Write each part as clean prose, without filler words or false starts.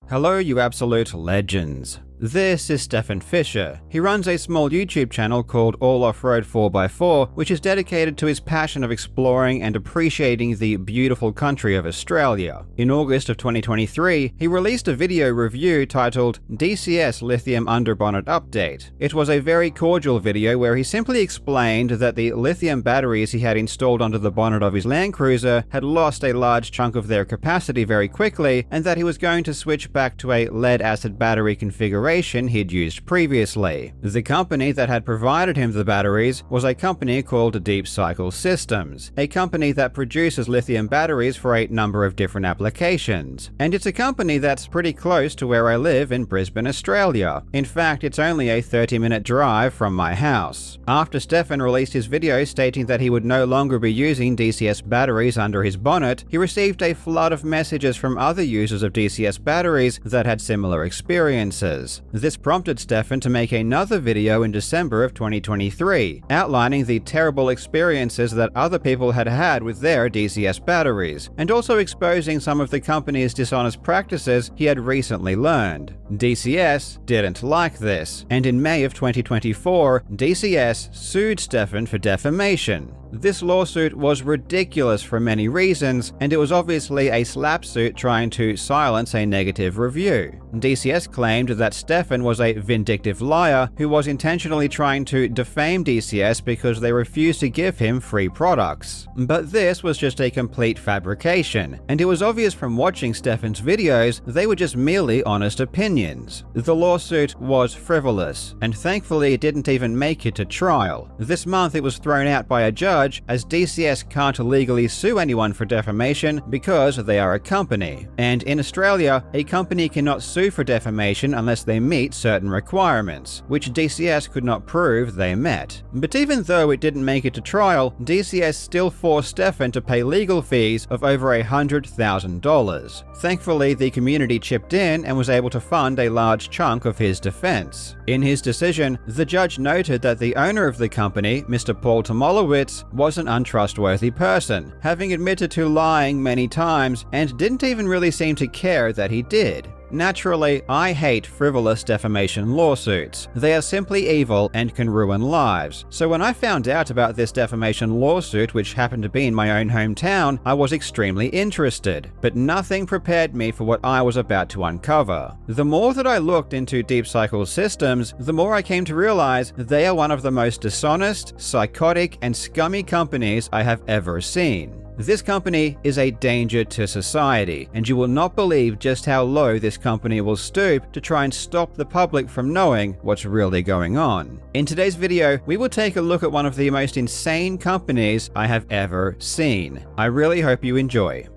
Hello, you absolute legends. This is Stefan Fisher. He runs a small YouTube channel called All Off-Road 4x4, which is dedicated to his passion of exploring and appreciating the beautiful country of Australia. In August of 2023, he released a video review titled DCS Lithium Underbonnet Update. It was a very cordial video where he simply explained that the lithium batteries he had installed onto the bonnet of his Land Cruiser had lost a large chunk of their capacity very quickly, and that he was going to switch back to a lead-acid battery configuration he'd used previously. The company that had provided him the batteries was a company called Deep Cycle Systems, a company that produces lithium batteries for a number of different applications. And it's a company that's pretty close to where I live in Brisbane, Australia. In fact, it's only a 30-minute drive from my house. After Stefan released his video stating that he would no longer be using DCS batteries under his bonnet, he received a flood of messages from other users of DCS batteries that had similar experiences. This prompted Stefan to make another video in December of 2023, outlining the terrible experiences that other people had had with their DCS batteries, and also exposing some of the company's dishonest practices he had recently learned. DCS didn't like this, and in May of 2024, DCS sued Stefan for defamation. This lawsuit was ridiculous for many reasons, and it was obviously a slap suit trying to silence a negative review. DCS claimed that Stefan was a vindictive liar who was intentionally trying to defame DCS because they refused to give him free products. But this was just a complete fabrication, and it was obvious from watching Stefan's videos they were just merely honest opinions. The lawsuit was frivolous, and thankfully it didn't even make it to trial. This month it was thrown out by a judge, as DCS can't legally sue anyone for defamation because they are a company. And in Australia, a company cannot sue for defamation unless they meet certain requirements, which DCS could not prove they met. But even though it didn't make it to trial, DCS still forced Stefan to pay legal fees of over $100,000. Thankfully, the community chipped in and was able to fund a large chunk of his defense. In his decision, the judge noted that the owner of the company, Mr. Paul Tomolowitz, was an untrustworthy person, having admitted to lying many times and didn't even really seem to care that he did. Naturally, I hate frivolous defamation lawsuits. They are simply evil and can ruin lives. So when I found out about this defamation lawsuit, which happened to be in my own hometown, I was extremely interested, but nothing prepared me for what I was about to uncover. The more that I looked into Deep Cycle Systems, the more I came to realize they are one of the most dishonest, psychotic, and scummy companies I have ever seen. This company is a danger to society, and you will not believe just how low this company will stoop to try and stop the public from knowing what's really going on. In today's video, we will take a look at one of the most insane companies I have ever seen. I really hope you enjoy.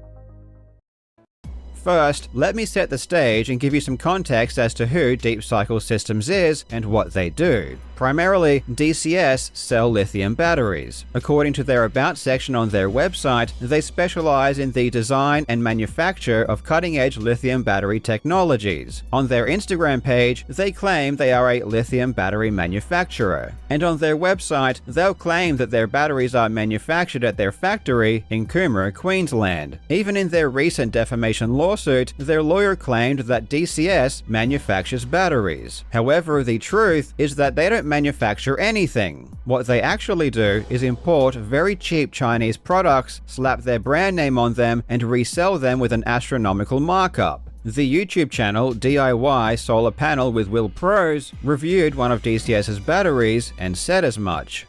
First, let me set the stage and give you some context as to who Deep Cycle Systems is and what they do. Primarily, DCS sell lithium batteries. According to their About section on their website, they specialize in the design and manufacture of cutting-edge lithium battery technologies. On their Instagram page, they claim they are a lithium battery manufacturer. And on their website, they'll claim that their batteries are manufactured at their factory in Coomera, Queensland. Even in their recent defamation lawsuit, their lawyer claimed that DCS manufactures batteries. However, the truth is that they don't manufacture anything. What they actually do is import very cheap Chinese products, slap their brand name on them, and resell them with an astronomical markup. The YouTube channel DIY Solar Panel with Will Pros reviewed one of DCS's batteries and said as much.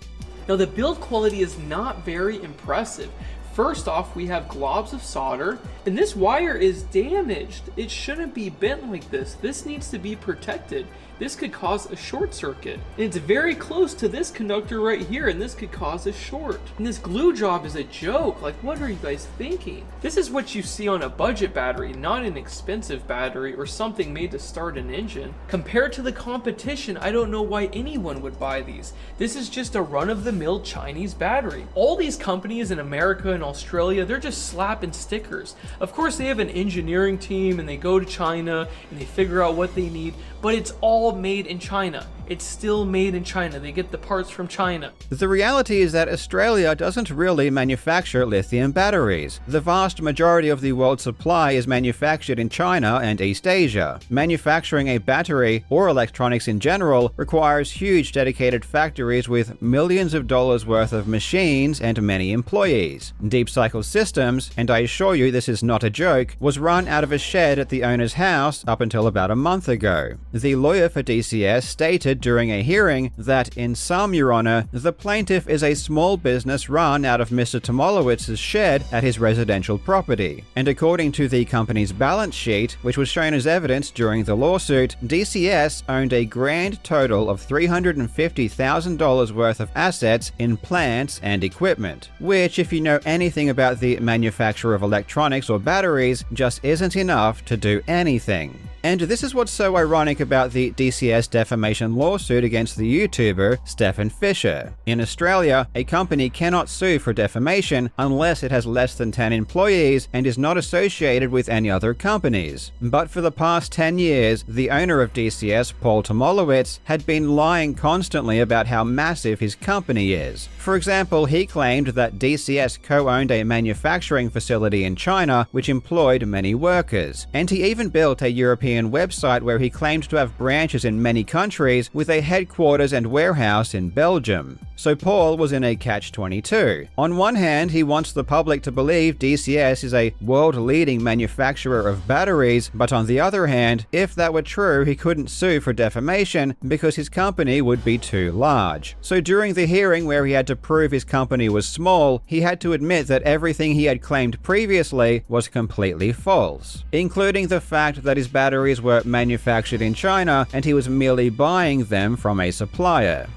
Now the build quality is not very impressive. First off, we have globs of solder, and this wire is damaged. It shouldn't be bent like this. This needs to be protected. This could cause a short circuit. And it's very close to this conductor right here, and this could cause a short. And this glue job is a joke. Like, what are you guys thinking? This is what you see on a budget battery, not an expensive battery or something made to start an engine. Compared to the competition, I don't know why anyone would buy these. This is just a run-of-the-mill Chinese battery. All these companies in America and Australia, they're just slapping stickers. Of course, they have an engineering team and they go to China and they figure out what they need, but it's all made in China. It's still made in China. They get the parts from China. The reality is that Australia doesn't really manufacture lithium batteries. The vast majority of the world's supply is manufactured in China and East Asia. Manufacturing a battery, or electronics in general, requires huge dedicated factories with millions of dollars worth of machines and many employees. Deep Cycle Systems, and I assure you this is not a joke, was run out of a shed at the owner's house up until about a month ago. The lawyer for DCS stated during a hearing that, in sum, Your Honor, the plaintiff is a small business run out of Mr. Tomolowitz's shed at his residential property. And according to the company's balance sheet, which was shown as evidence during the lawsuit, DCS owned a grand total of $350,000 worth of assets in plants and equipment, which, if you know anything about the manufacture of electronics or batteries, just isn't enough to do anything. And this is what's so ironic about the DCS defamation lawsuit against the YouTuber Stefan Fischer. In Australia, a company cannot sue for defamation unless it has less than 10 employees and is not associated with any other companies. But for the past 10 years, the owner of DCS, Paul Tomolowitz, had been lying constantly about how massive his company is. For example, he claimed that DCS co-owned a manufacturing facility in China which employed many workers, and he even built a European website where he claimed to have branches in many countries with a headquarters and warehouse in Belgium. So Paul was in a catch-22. On one hand, he wants the public to believe DCS is a world-leading manufacturer of batteries, but on the other hand, if that were true, he couldn't sue for defamation because his company would be too large. So during the hearing where he had to prove his company was small, he had to admit that everything he had claimed previously was completely false, including the fact that his batteries were manufactured in China and he was merely buying them from a supplier.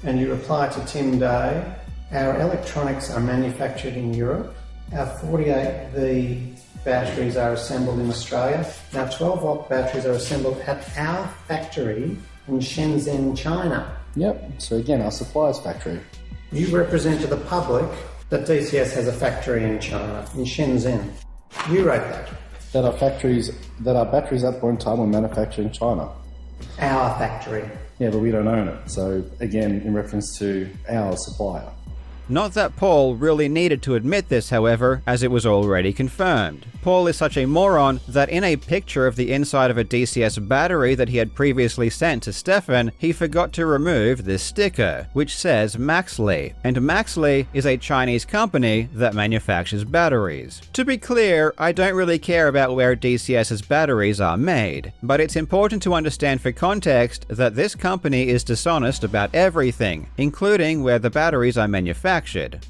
And you reply to Tim Day, our electronics are manufactured in Europe, our 48V batteries are assembled in Australia, our 12-volt batteries are assembled at our factory in Shenzhen, China. Yep, so again, our supplier's factory. You represent to the public that DCS has a factory in China, in Shenzhen. You wrote that. That our batteries at point in time were manufactured in China. Our factory. Yeah, but we don't own it. So again, in reference to our supplier. Not that Paul really needed to admit this, however, as it was already confirmed. Paul is such a moron that in a picture of the inside of a DCS battery that he had previously sent to Stefan, he forgot to remove this sticker, which says Maxley, and Maxley is a Chinese company that manufactures batteries. To be clear, I don't really care about where DCS's batteries are made, but it's important to understand for context that this company is dishonest about everything, including where the batteries are manufactured.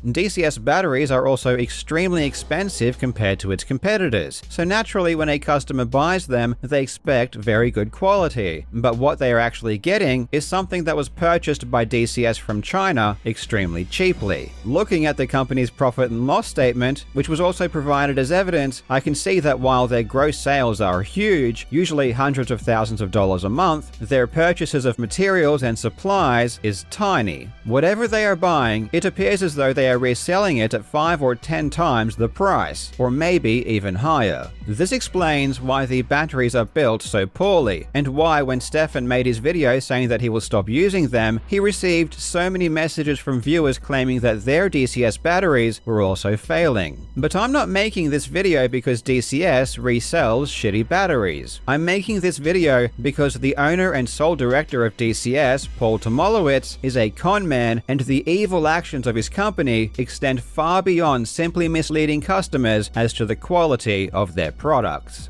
DCS batteries are also extremely expensive compared to its competitors, so naturally when a customer buys them, they expect very good quality, but what they are actually getting is something that was purchased by DCS from China extremely cheaply. Looking at the company's profit and loss statement, which was also provided as evidence, I can see that while their gross sales are huge, usually hundreds of thousands of dollars a month, their purchases of materials and supplies is tiny. Whatever they are buying, it appears as though they are reselling it at 5 or 10 times the price, or maybe even higher. This explains why the batteries are built so poorly, and why when Stefan made his video saying that he will stop using them, he received so many messages from viewers claiming that their DCS batteries were also failing. But I'm not making this video because DCS resells shitty batteries. I'm making this video because the owner and sole director of DCS, Paul Tomolowitz, is a con man, and the evil actions of his company extend far beyond simply misleading customers as to the quality of their products.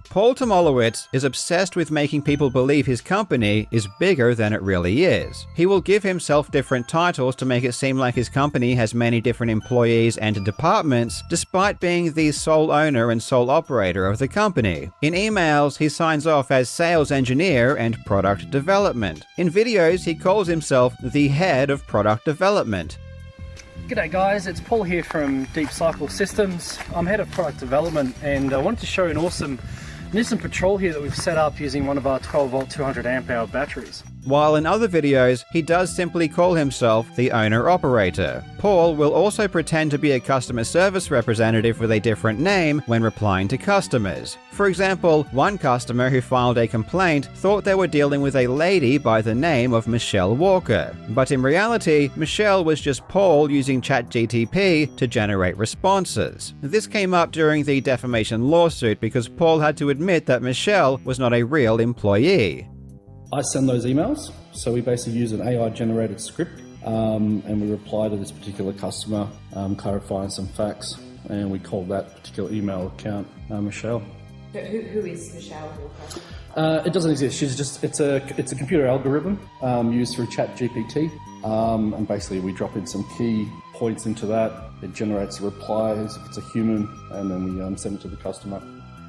Paul Tomolowitz is obsessed with making people believe his company is bigger than it really is. He will give himself different titles to make it seem like his company has many different employees and departments, despite being the sole owner and sole operator of the company. In emails, he signs off as sales engineer and product development. In videos, he calls himself the head of product development. G'day guys, it's Paul here from Deep Cycle Systems. I'm head of product development, and I wanted to show an awesome Nissan Patrol here that we've set up using one of our 12 volt 200 amp hour batteries. while in other videos, he does simply call himself the owner-operator. Paul will also pretend to be a customer service representative with a different name when replying to customers. For example, one customer who filed a complaint thought they were dealing with a lady by the name of Michelle Walker, but in reality, Michelle was just Paul using ChatGPT to generate responses. This came up during the defamation lawsuit because Paul had to admit that Michelle was not a real employee. I send those emails, so we basically use an AI-generated script, and we reply to this particular customer, clarifying some facts, and we call that particular email account Michelle. Who is Michelle Walker? It doesn't exist. It's a computer algorithm used through ChatGPT, and basically we drop in some key points into that. It generates a reply as if it's a human, and then we send it to the customer.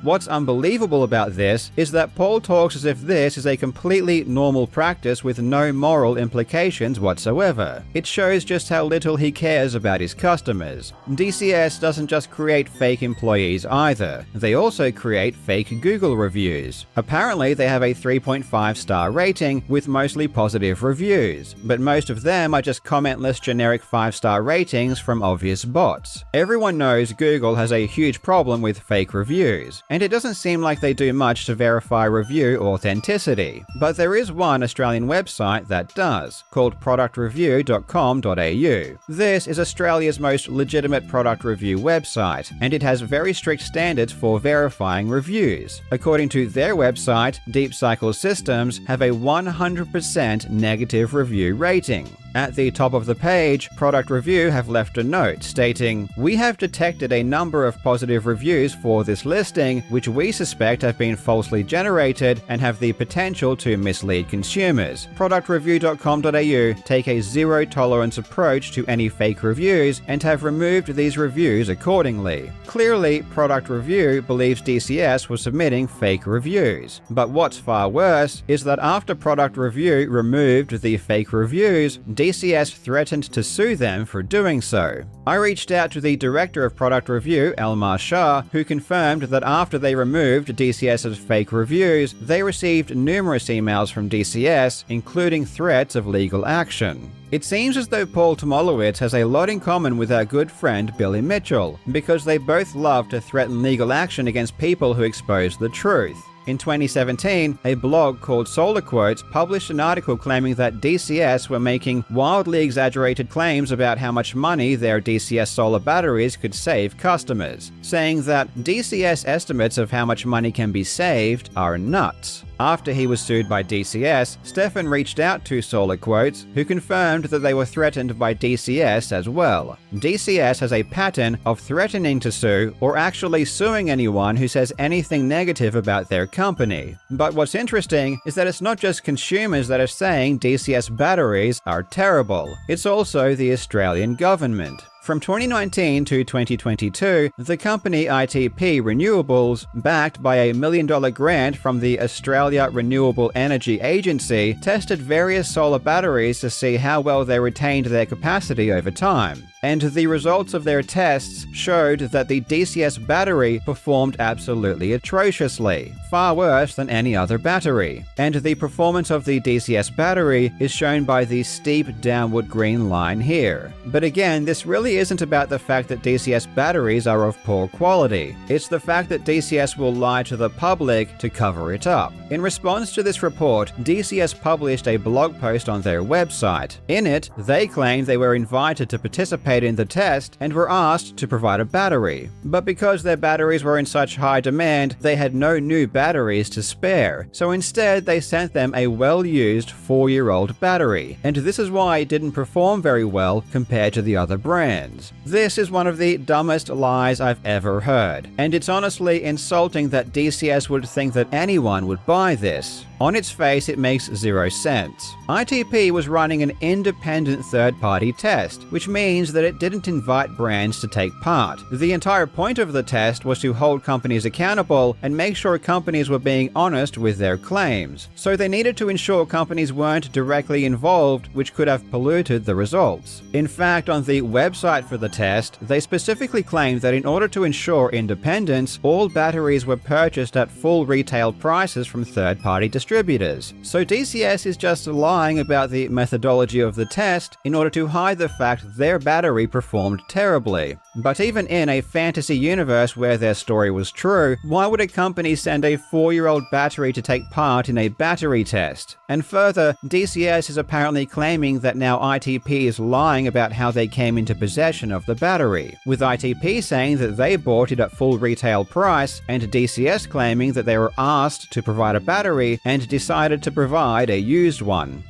What's unbelievable about this is that Paul talks as if this is a completely normal practice with no moral implications whatsoever. It shows just how little he cares about his customers. DCS doesn't just create fake employees either, they also create fake Google reviews. Apparently they have a 3.5-star rating with mostly positive reviews, but most of them are just commentless generic 5-star ratings from obvious bots. Everyone knows Google has a huge problem with fake reviews, and it doesn't seem like they do much to verify review authenticity. But there is one Australian website that does, called productreview.com.au. This is Australia's most legitimate product review website, and it has very strict standards for verifying reviews. According to their website, Deep Cycle Systems have a 100% negative review rating. At the top of the page, Product Review have left a note stating, "We have detected a number of positive reviews for this listing, which we suspect have been falsely generated and have the potential to mislead consumers. Productreview.com.au take a zero-tolerance approach to any fake reviews and have removed these reviews accordingly." Clearly, Product Review believes DCS was submitting fake reviews. But what's far worse is that after Product Review removed the fake reviews, DCS threatened to sue them for doing so. I reached out to the director of Product Review, Elmar Shah, who confirmed that after they removed DCS's fake reviews, they received numerous emails from DCS, including threats of legal action. It seems as though Paul Tomolowitz has a lot in common with our good friend Billy Mitchell, because they both love to threaten legal action against people who expose the truth. In 2017, a blog called Solar Quotes published an article claiming that DCS were making wildly exaggerated claims about how much money their DCS solar batteries could save customers, saying that DCS estimates of how much money can be saved are nuts. After he was sued by DCS, Stefan reached out to Solar Quotes, who confirmed that they were threatened by DCS as well. DCS has a pattern of threatening to sue or actually suing anyone who says anything negative about their company. But what's interesting is that it's not just consumers that are saying DCS batteries are terrible, it's also the Australian government. From 2019 to 2022, the company ITP Renewables, backed by a $1 million grant from the Australia Renewable Energy Agency, tested various solar batteries to see how well they retained their capacity over time. And the results of their tests showed that the DCS battery performed absolutely atrociously, far worse than any other battery. And the performance of the DCS battery is shown by the steep downward green line here. But again, this really isn't about the fact that DCS batteries are of poor quality. It's the fact that DCS will lie to the public to cover it up. In response to this report, DCS published a blog post on their website. In it, they claimed they were invited to participate in the test and were asked to provide a battery. But because their batteries were in such high demand, they had no new batteries to spare. So instead, they sent them a well-used 4-year-old battery. And this is why it didn't perform very well compared to the other brands. This is one of the dumbest lies I've ever heard. And it's honestly insulting that DCS would think that anyone would buy this. On its face, it makes zero sense. ITP was running an independent third-party test, which means that it didn't invite brands to take part. The entire point of the test was to hold companies accountable and make sure companies were being honest with their claims. So they needed to ensure companies weren't directly involved, which could have polluted the results. In fact, on the website for the test, they specifically claimed that in order to ensure independence, all batteries were purchased at full retail prices from third-party distributors. distributors. So DCS is just lying about the methodology of the test in order to hide the fact their battery performed terribly. But even in a fantasy universe where their story was true, why would a company send a 4-year-old battery to take part in a battery test? And further, DCS is apparently claiming that now ITP is lying about how they came into possession of the battery, with ITP saying that they bought it at full retail price, and DCS claiming that they were asked to provide a battery and decided to provide a used one.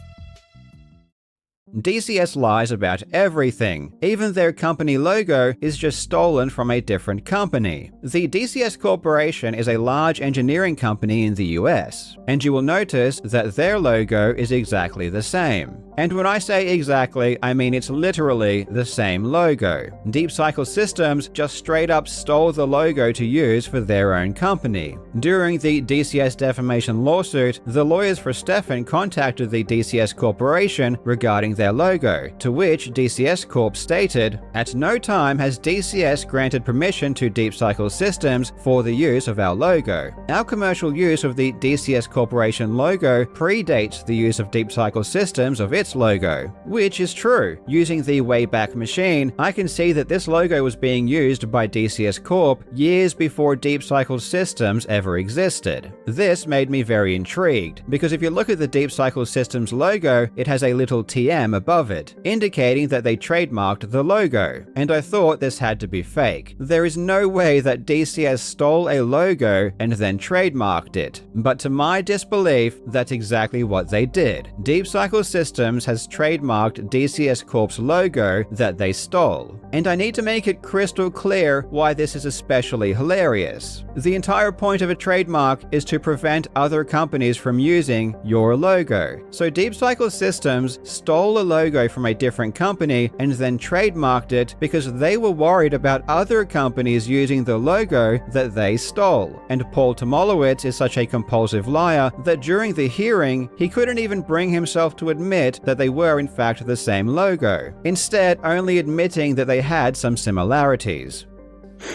DCS lies about everything. Even their company logo is just stolen from a different company. The DCS Corporation is a large engineering company in the US, and you will notice that their logo is exactly the same. And when I say exactly, I mean it's literally the same logo. Deep Cycle Systems just straight up stole the logo to use for their own company. During the DCS defamation lawsuit, the lawyers for Stefan contacted the DCS Corporation regarding their logo, to which DCS Corp stated, "At no time has DCS granted permission to Deep Cycle Systems for the use of our logo. Our commercial use of the DCS Corporation logo predates the use of Deep Cycle Systems of its logo," which is true. Using the Wayback Machine, I can see that this logo was being used by DCS Corp years before Deep Cycle Systems ever existed. This made me very intrigued, because if you look at the Deep Cycle Systems logo, it has a little TM above it, indicating that they trademarked the logo, and I thought this had to be fake. There is no way that DCS stole a logo and then trademarked it, but to my disbelief, that's exactly what they did. Deep Cycle Systems has trademarked DCS Corp's logo that they stole. And I need to make it crystal clear why this is especially hilarious. The entire point of a trademark is to prevent other companies from using your logo. So Deep Cycle Systems stole a logo from a different company and then trademarked it because they were worried about other companies using the logo that they stole. And Paul Tomolowicz is such a compulsive liar that during the hearing, he couldn't even bring himself to admit that they were in fact the same logo, instead only admitting that they had some similarities.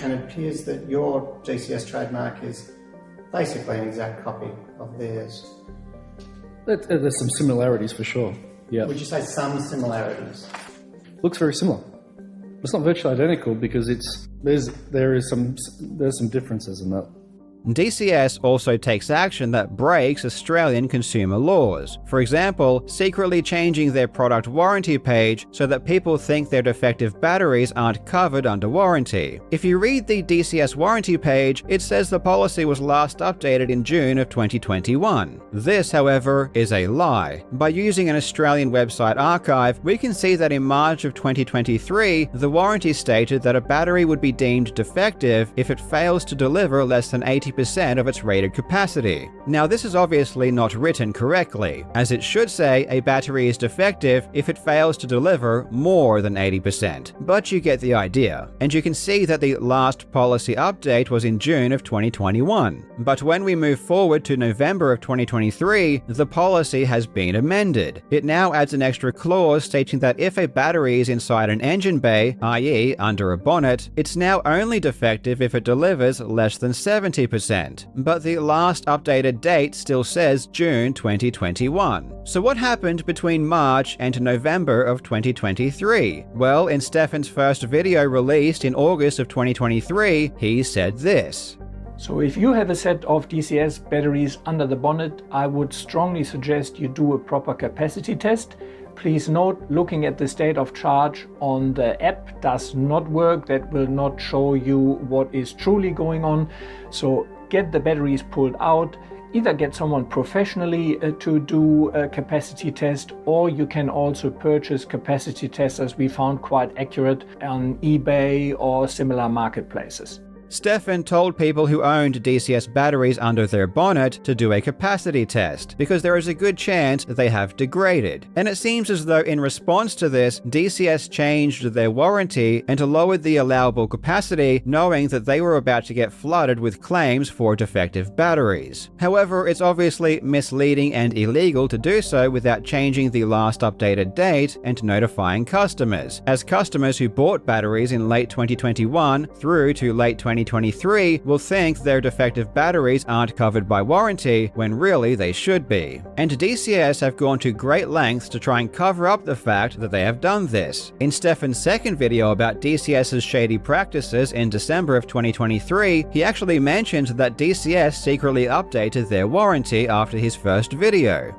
And it appears that your DCS trademark is basically an exact copy of theirs. There's some similarities for sure. Yeah. Would you say some similarities? Looks very similar. It's not virtually identical because there's some differences in that. DCS also takes action that breaks Australian consumer laws. For example, secretly changing their product warranty page so that people think their defective batteries aren't covered under warranty. If you read the DCS warranty page, it says the policy was last updated in June of 2021. This, however, is a lie. By using an Australian website archive, we can see that in March of 2023, the warranty stated that a battery would be deemed defective if it fails to deliver less than 80% of its rated capacity. Now, this is obviously not written correctly, as it should say a battery is defective if it fails to deliver more than 80%, but you get the idea. And you can see that the last policy update was in June of 2021. But when we move forward to November of 2023, the policy has been amended. It now adds an extra clause stating that if a battery is inside an engine bay, i.e. under a bonnet, it's now only defective if it delivers less than 70%. But the last updated date still says June 2021. So what happened between March and November of 2023? Well, in Stefan's first video released in August of 2023, he said this. So if you have a set of DCS batteries under the bonnet, I would strongly suggest you do a proper capacity test. Please note, looking at the state of charge on the app does not work. That will not show you what is truly going on. So get the batteries pulled out. Either get someone professionally to do a capacity test, or you can also purchase capacity tests, as we found quite accurate on eBay or similar marketplaces. Stefan told people who owned DCS batteries under their bonnet to do a capacity test, because there is a good chance they have degraded. And it seems as though in response to this, DCS changed their warranty and lowered the allowable capacity, knowing that they were about to get flooded with claims for defective batteries. However, it's obviously misleading and illegal to do so without changing the last updated date and notifying customers, as customers who bought batteries in late 2021 through to late 2022 2023 will think their defective batteries aren't covered by warranty when really they should be. And DCS have gone to great lengths to try and cover up the fact that they have done this. In Stefan's second video about DCS's shady practices in December of 2023, he actually mentioned that DCS secretly updated their warranty after his first video.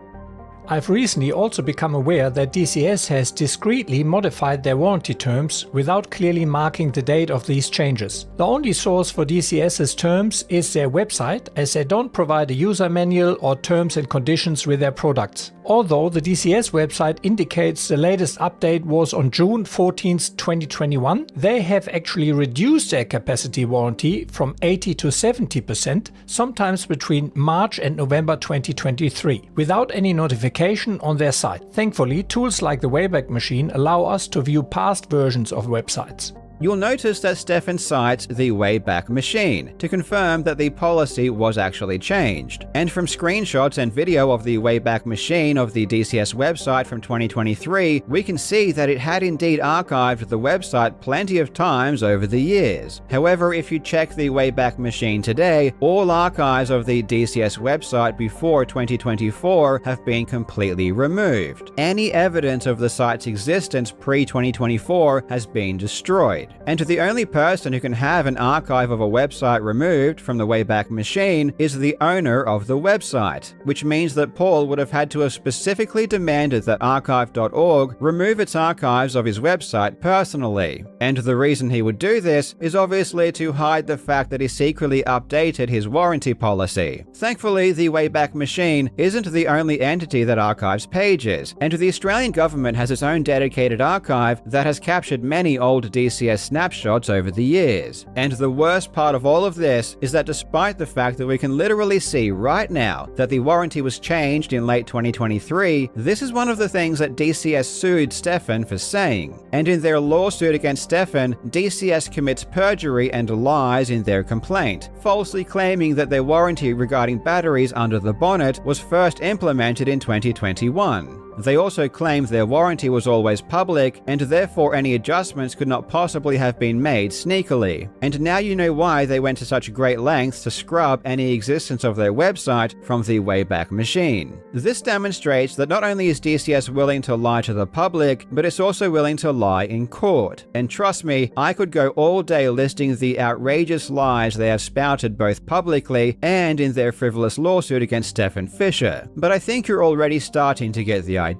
I've recently also become aware that DCS has discreetly modified their warranty terms without clearly marking the date of these changes. The only source for DCS's terms is their website, as they don't provide a user manual or terms and conditions with their products. Although the DCS website indicates the latest update was on June 14, 2021, they have actually reduced their capacity warranty from 80 to 70%, sometimes between March and November 2023, without any notification on their site. Thankfully, tools like the Wayback Machine allow us to view past versions of websites. You'll notice that Stefan cites the Wayback Machine to confirm that the policy was actually changed. And from screenshots and video of the Wayback Machine of the DCS website from 2023, we can see that it had indeed archived the website plenty of times over the years. However, if you check the Wayback Machine today, all archives of the DCS website before 2024 have been completely removed. Any evidence of the site's existence pre-2024 has been destroyed. And the only person who can have an archive of a website removed from the Wayback Machine is the owner of the website, which means that Paul would have had to have specifically demanded that archive.org remove its archives of his website personally. And the reason he would do this is obviously to hide the fact that he secretly updated his warranty policy. Thankfully, the Wayback Machine isn't the only entity that archives pages, and the Australian government has its own dedicated archive that has captured many old DCS snapshots over the years. And the worst part of all of this is that despite the fact that we can literally see right now that the warranty was changed in late 2023, this is one of the things that DCS sued Stefan for saying. And in their lawsuit against Stefan, DCS commits perjury and lies in their complaint, falsely claiming that their warranty regarding batteries under the bonnet was first implemented in 2021. They also claimed their warranty was always public, and therefore any adjustments could not possibly have been made sneakily. And now you know why they went to such great lengths to scrub any existence of their website from the Wayback Machine. This demonstrates that not only is DCS willing to lie to the public, but it's also willing to lie in court. And trust me, I could go all day listing the outrageous lies they have spouted both publicly and in their frivolous lawsuit against Stefan Fisher. But I think you're already starting to get the idea.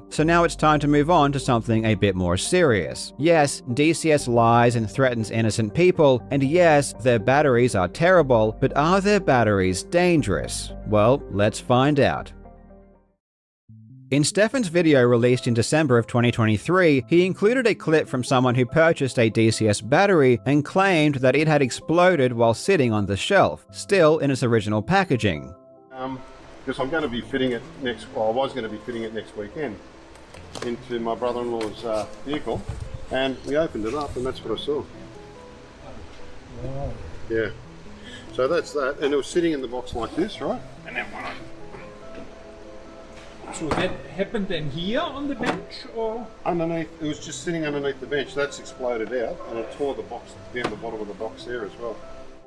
So now it's time to move on to something a bit more serious. Yes, DCS lies and threatens innocent people, and yes, their batteries are terrible, but are their batteries dangerous? Well, let's find out. In Stefan's video released in December of 2023, he included a clip from someone who purchased a DCS battery and claimed that it had exploded while sitting on the shelf, still in its original packaging. Because I'm going to be fitting it I was going to be fitting it next weekend into my brother-in-law's vehicle, and we opened it up and that's what I saw. Wow. Yeah. So that's that, and it was sitting in the box like this, right? And then So that happened then here on the bench, or? Underneath, it was just sitting underneath the bench. That's exploded out, and it tore the box down the bottom of the box there as well.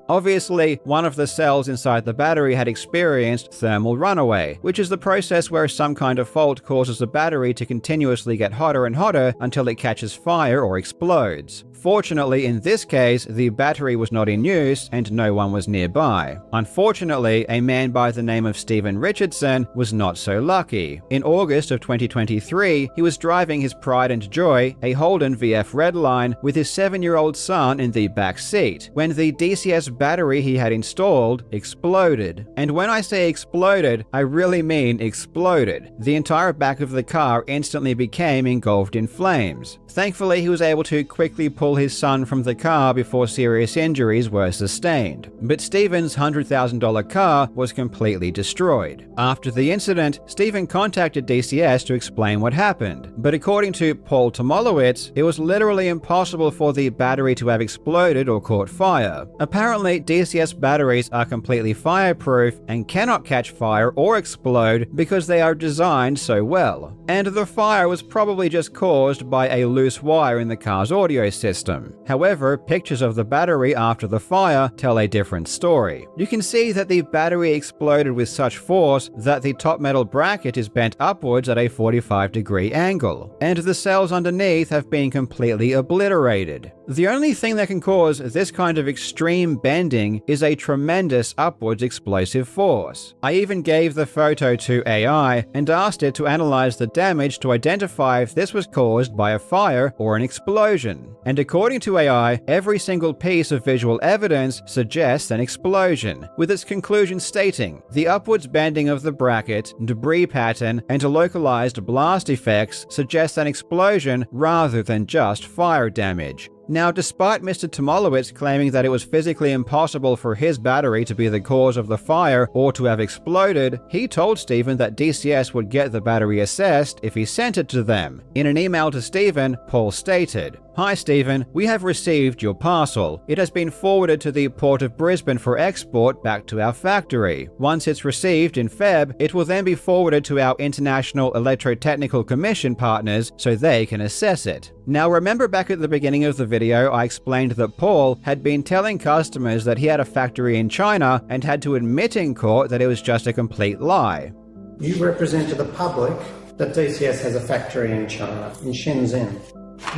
Obviously, one of the cells inside the battery had experienced thermal runaway, which is the process where some kind of fault causes the battery to continuously get hotter and hotter until it catches fire or explodes. Fortunately, in this case, the battery was not in use and no one was nearby. Unfortunately, a man by the name of Stephen Richardson was not so lucky. In August of 2023, he was driving his pride and joy, a Holden VF Redline, with his 7-year-old son in the back seat, when the DCS battery he had installed exploded. And when I say exploded, I really mean exploded. The entire back of the car instantly became engulfed in flames. Thankfully, he was able to quickly pull his son from the car before serious injuries were sustained. But Stephen's $100,000 car was completely destroyed. After the incident, Stephen contacted DCS to explain what happened. But according to Paul Tomolowitz, it was literally impossible for the battery to have exploded or caught fire. Apparently, Apparently, DCS batteries are completely fireproof and cannot catch fire or explode because they are designed so well. And the fire was probably just caused by a loose wire in the car's audio system. However, pictures of the battery after the fire tell a different story. You can see that the battery exploded with such force that the top metal bracket is bent upwards at a 45-degree angle, and the cells underneath have been completely obliterated. The only thing that can cause this kind of extreme bending is a tremendous upwards explosive force. I even gave the photo to AI and asked it to analyze the damage to identify if this was caused by a fire or an explosion. And according to AI, every single piece of visual evidence suggests an explosion, with its conclusion stating, the upwards bending of the bracket, debris pattern, and localized blast effects suggest an explosion rather than just fire damage. Now, despite Mr. Tomolowicz claiming that it was physically impossible for his battery to be the cause of the fire or to have exploded, he told Stephen that DCS would get the battery assessed if he sent it to them. In an email to Stephen, Paul stated, "Hi Stephen, we have received your parcel. It has been forwarded to the Port of Brisbane for export back to our factory. Once it's received in Feb, it will then be forwarded to our International Electrotechnical Commission partners so they can assess it." Now remember back at the beginning of the video I explained that Paul had been telling customers that he had a factory in China and had to admit in court that it was just a complete lie. You represent to the public that DCS has a factory in China, in Shenzhen.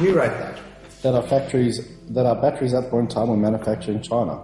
You wrote that. That our batteries at one time were manufactured in China.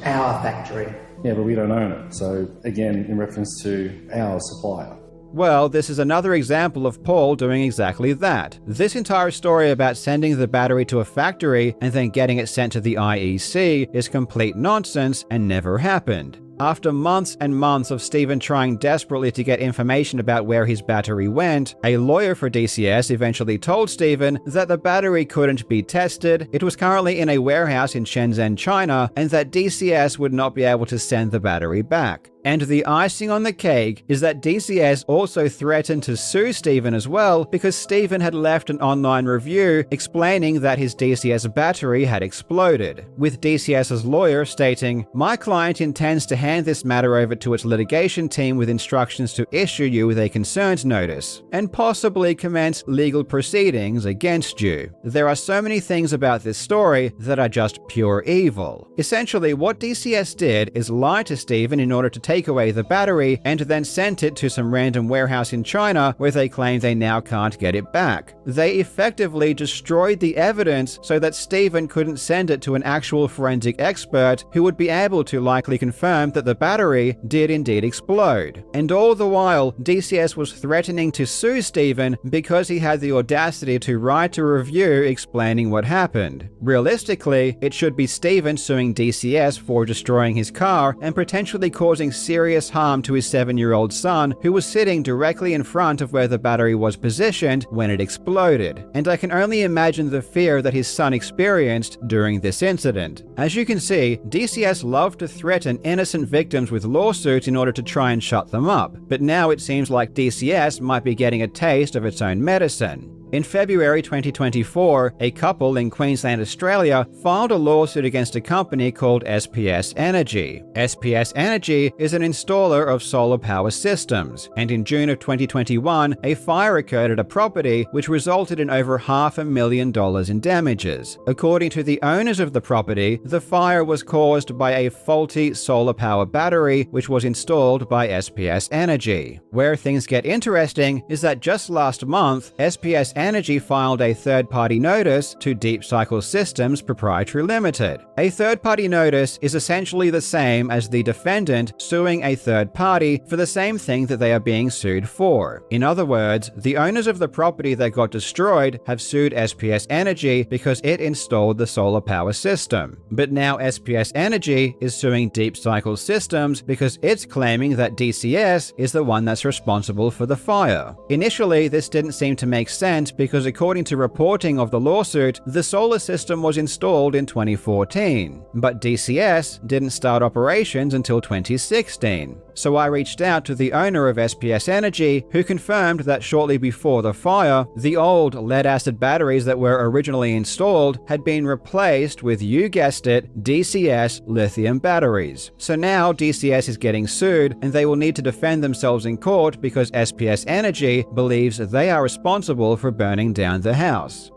Our factory. Yeah, but we don't own it. So again, in reference to our supplier. Well, this is another example of Paul doing exactly that. This entire story about sending the battery to a factory and then getting it sent to the IEC is complete nonsense and never happened. After months and months of Stephen trying desperately to get information about where his battery went, a lawyer for DCS eventually told Stephen that the battery couldn't be tested, it was currently in a warehouse in Shenzhen, China, and that DCS would not be able to send the battery back. And the icing on the cake is that DCS also threatened to sue Stephen as well because Stephen had left an online review explaining that his DCS battery had exploded, with DCS's lawyer stating, "My client intends to hand this matter over to its litigation team with instructions to issue you with a concerns notice, and possibly commence legal proceedings against you." There are so many things about this story that are just pure evil. Essentially, what DCS did is lie to Stephen in order to take away the battery and then sent it to some random warehouse in China where they claim they now can't get it back. They effectively destroyed the evidence so that Stephen couldn't send it to an actual forensic expert who would be able to likely confirm that the battery did indeed explode. And all the while, DCS was threatening to sue Stephen because he had the audacity to write a review explaining what happened. Realistically, it should be Stephen suing DCS for destroying his car and potentially causing serious harm to his 7-year-old son who was sitting directly in front of where the battery was positioned when it exploded. And I can only imagine the fear that his son experienced during this incident. As you can see, DCS loved to threaten innocent victims with lawsuits in order to try and shut them up, but now it seems like DCS might be getting a taste of its own medicine. In February 2024, a couple in Queensland, Australia, filed a lawsuit against a company called SPS Energy. SPS Energy is an installer of solar power systems, and in June of 2021, a fire occurred at a property which resulted in over $500,000 in damages. According to the owners of the property, the fire was caused by a faulty solar power battery which was installed by SPS Energy. Where things get interesting is that just last month, SPS Energy filed a third-party notice to Deep Cycle Systems Proprietary Limited. A third-party notice is essentially the same as the defendant suing a third party for the same thing that they are being sued for. In other words, the owners of the property that got destroyed have sued SPS Energy because it installed the solar power system. But now SPS Energy is suing Deep Cycle Systems because it's claiming that DCS is the one that's responsible for the fire. Initially, this didn't seem to make sense irrelevant because according to reporting of the lawsuit, the solar system was installed in 2014, but DCS didn't start operations until 2016. So I reached out to the owner of SPS Energy, who confirmed that shortly before the fire, the old lead-acid batteries that were originally installed had been replaced with, you guessed it, DCS lithium batteries. So now DCS is getting sued, and they will need to defend themselves in court because SPS Energy believes they are responsible for burning down the house.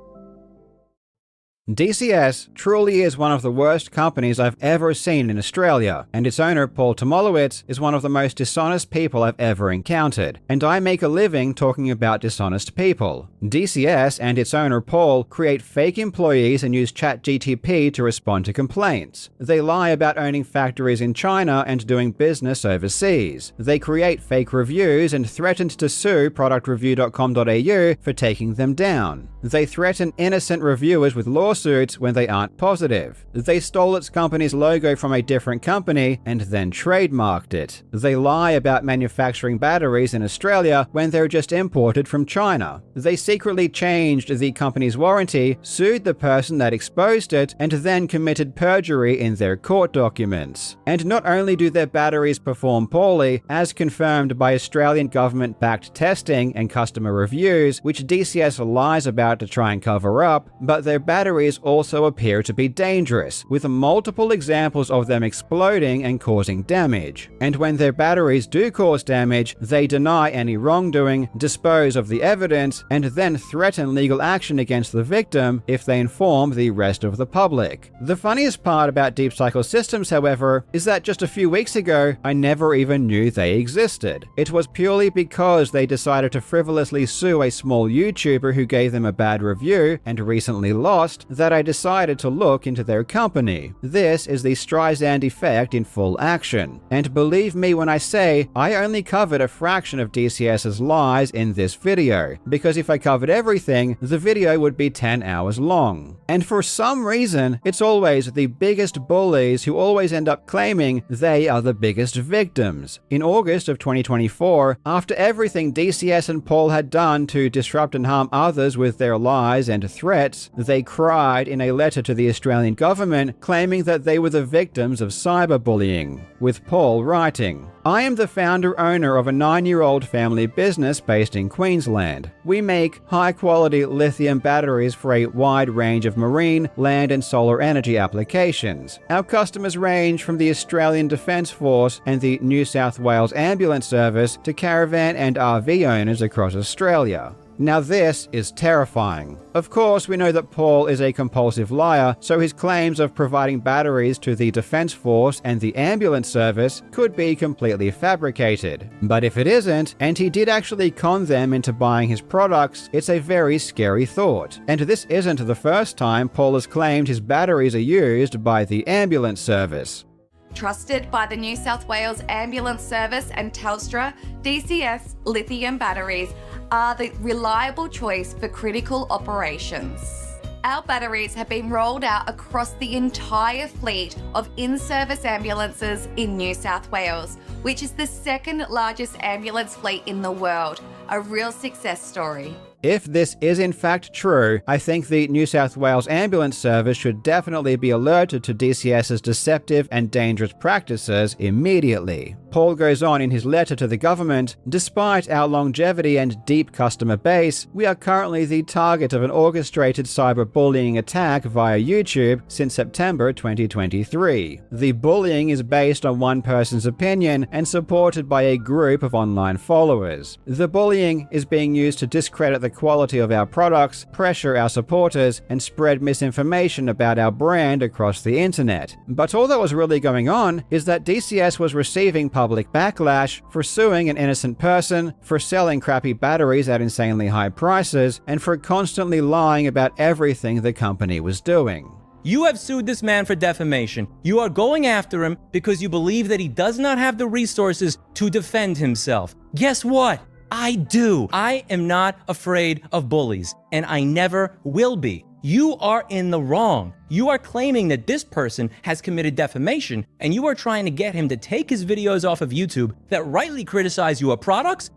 DCS truly is one of the worst companies I've ever seen in Australia, and its owner Paul Tomolowitz is one of the most dishonest people I've ever encountered, and I make a living talking about dishonest people. DCS and its owner Paul create fake employees and use ChatGTP to respond to complaints. They lie about owning factories in China and doing business overseas. They create fake reviews and threatened to sue productreview.com.au for taking them down. They threaten innocent reviewers with lawsuits when they aren't positive. They stole its company's logo from a different company and then trademarked it. They lie about manufacturing batteries in Australia when they're just imported from China. They secretly changed the company's warranty, sued the person that exposed it, and then committed perjury in their court documents. And not only do their batteries perform poorly, as confirmed by Australian government-backed testing and customer reviews, which DCS lies about to try and cover up, but their batteries also appear to be dangerous, with multiple examples of them exploding and causing damage. And when their batteries do cause damage, they deny any wrongdoing, dispose of the evidence, and then threaten legal action against the victim if they inform the rest of the public. The funniest part about Deep Cycle Systems, however, is that just a few weeks ago, I never even knew they existed. It was purely because they decided to frivolously sue a small YouTuber who gave them a bad review and recently lost that I decided to look into their company. This is the Streisand effect in full action. And believe me when I say, I only covered a fraction of DCS's lies in this video, because if I covered everything, the video would be 10 hours long. And for some reason, it's always the biggest bullies who always end up claiming they are the biggest victims. In August of 2024, after everything DCS and Paul had done to disrupt and harm others with their lies and threats, they cried in a letter to the Australian government claiming that they were the victims of cyberbullying, with Paul writing, "I am the founder-owner of a 9-year-old family business based in Queensland. We make high-quality lithium batteries for a wide range of marine, land and solar energy applications. Our customers range from the Australian Defence Force and the New South Wales Ambulance Service to caravan and RV owners across Australia." Now this is terrifying. Of course, we know that Paul is a compulsive liar, so his claims of providing batteries to the Defence Force and the Ambulance Service could be completely fabricated. But if it isn't, and he did actually con them into buying his products, it's a very scary thought. And this isn't the first time Paul has claimed his batteries are used by the Ambulance Service. Trusted by the New South Wales Ambulance Service and Telstra, DCS lithium batteries are the reliable choice for critical operations. Our batteries have been rolled out across the entire fleet of in-service ambulances in New South Wales, which is the second largest ambulance fleet in the world. A real success story. If this is in fact true, I think the New South Wales Ambulance Service should definitely be alerted to DCS's deceptive and dangerous practices immediately. Paul goes on in his letter to the government, "Despite our longevity and deep customer base, we are currently the target of an orchestrated cyberbullying attack via YouTube since September 2023. The bullying is based on one person's opinion and supported by a group of online followers. The bullying is being used to discredit the quality of our products, pressure our supporters, and spread misinformation about our brand across the internet. But all that was really going on is that DCS was receiving public backlash for suing an innocent person, for selling crappy batteries at insanely high prices, and for constantly lying about everything the company was doing." You have sued this man for defamation. You are going after him because you believe that he does not have the resources to defend himself. Guess what? I do. I am not afraid of bullies, and I never will be. you are in the wrong. You are claiming that this person has committed defamation, and you are trying to get him to take his videos off of YouTube that rightly criticize your products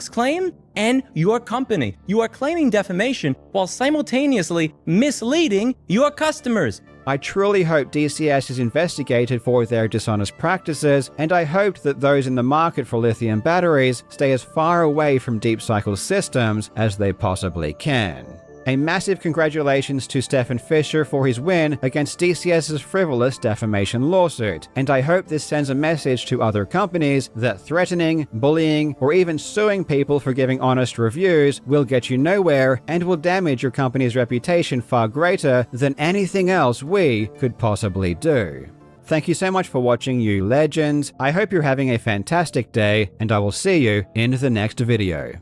claim, and your company. You are claiming defamation while simultaneously misleading your customers. I truly hope DCS is investigated for their dishonest practices, and I hope that those in the market for lithium batteries stay as far away from Deep Cycle's systems as they possibly can. A massive congratulations to Stefan Fischer for his win against DCS's frivolous defamation lawsuit, and I hope this sends a message to other companies that threatening, bullying, or even suing people for giving honest reviews will get you nowhere and will damage your company's reputation far greater than anything else we could possibly do. Thank you so much for watching, you legends. I hope you're having a fantastic day, and I will see you in the next video.